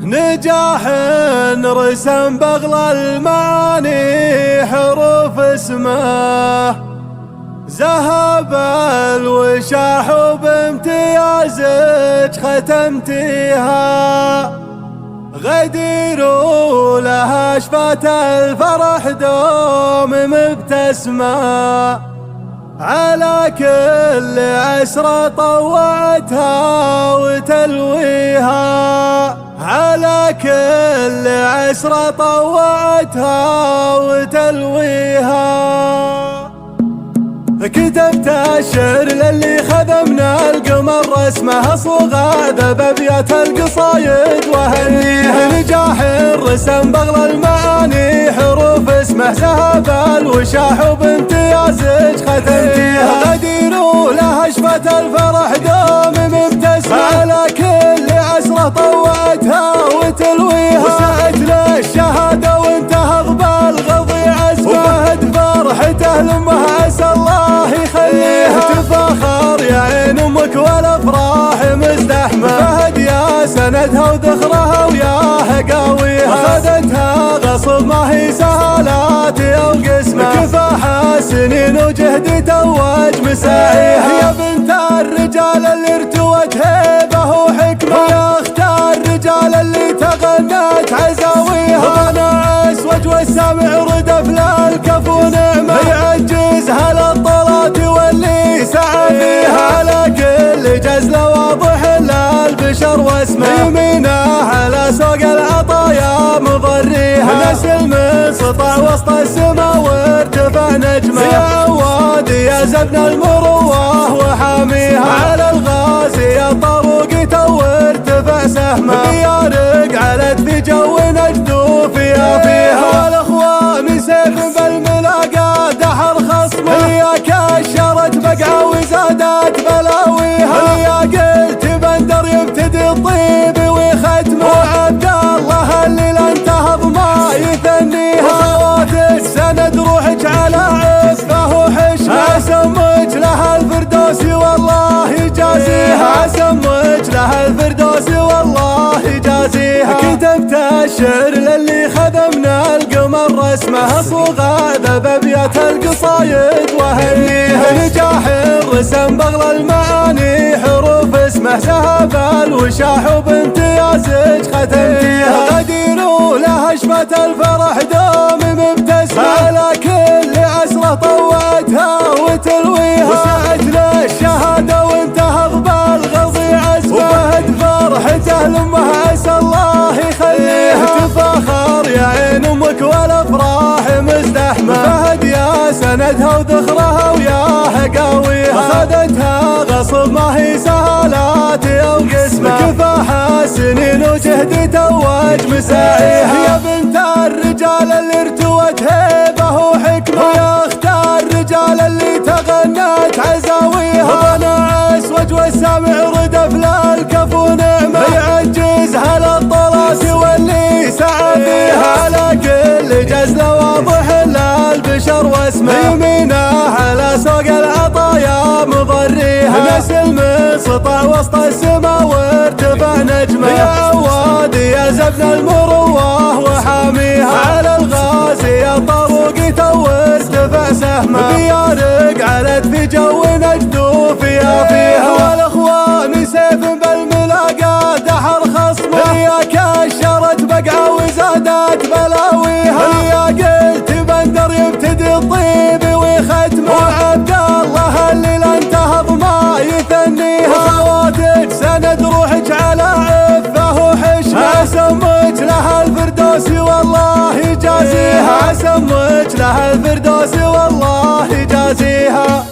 نجاح رسم بغل المعاني حروف اسمه، ذهب الوشاح بامتيازك ختمتيها، غدير لها شفت الفرح دوم مبتسمة، على كل عسرة طوعتها وتلويها، على كل عسرة طوعتها وتلويها. كتبت الشعر للي خدمنا القمر رسمه صغى ذا بابيات القصايد وهنيها، نجاح رسم بغل المعاني حروف اسمه، ذهب الوشاح بامتيازك ختمتيها، غدير لها شفت الفرح دوم مبتسمة، على كل عسرة طوعتها وتلويها، وسعت للشهادة وانتهى بالغضي عزمه، وفهد فرحته لامه عسى الله يخليها، تفاخر يا عين امك والافراح مزدحمه، فهد يا سندها وذخرها وياها قاويها، اخذتها غصب ما هي سهالات او قسمه، كفاحها سنين وجهد توج مساعيها، يا بنت الرجال اللي ارتوت هيبه وحكمه، ويا اخت الرجال اللي تغنت عزاويها، انا اسود والسامع ردف للكف ونعمه، يعجزها للطلات واللي سعى فيها، على كل جزله واضح للبشر واسمه، يمينه على سوق العطايا مضريها، نسل من سطع وسط السما وارتفع نجمه، يا عواد يا زبن المروه وحاميها، على الغازي يا طروق تو ارتفع سهمه، بيارق علت في جو نجد فيها، والاخوان سيف بالملاقى دحر خصمه، يا كشرت بقعه وزادت بلاويها، يا قلت بندر يبتدي الطيب وختمه، وعبد الله الليل انتهض ما يثنيها، خواتك سند روحك على عفه وحشمه، اسمك لها الفردوس والله يجازيها، اسمك لها الفردوس والله يجازيها. كتبت الشعر للي خدمنا القمر رسمه صغى ذا بابيات القصايد وهنيها، نجاح رسم بغل المعاني حروف اسمه، ذهب الوشاح بامتيازك ختمتيها، غدير لها شفت الفرح دوم مبتسمة، على كل عسرة طوعتها وتلويها، وسعت للشهادة وانتهى بالغضي عزمه، وفهد فرحته لامه عسى الله يخليها، تفاخر يا عين امك والافراح مزدحمه، فهد يا سندها وذخرها وياها قاويها، اخذتها غصب ما هي سهالات او قسمه، كفاحها سنين وجهد توج مساعيها، يا بنت الرجال اللي ارتوت هيبه وحكمه، ويا اخت الرجال اللي تغنت عزاويها، انا اسود والسامع ردف للكف ونعمه، يعجزها للطلاس واللي سعى فيها، على كل جزله واضح للبشر واسمه، يمينه على سوق العطايا مضريها، نسل من سطع وسط السما وارتفع نجمه، يا عواد يا زبن المروه وحاميها، على الغازي يا طروق تو ارتفع سهمه، بيارق علت في جو نجد فيها، والاخوان سيف بالملاقى دحر خصمه، يا كشرت بقعه وزادت بلاويها، يا قلت بندر يبتدي الطيب وختمه، وعبد الله الليل انتهض ما يثنيها، خواتك سند روحك على عفه وحشمه، اسمك لها الفردوس والله يجازيها، اسمك لها الفردوس والله يجازيها.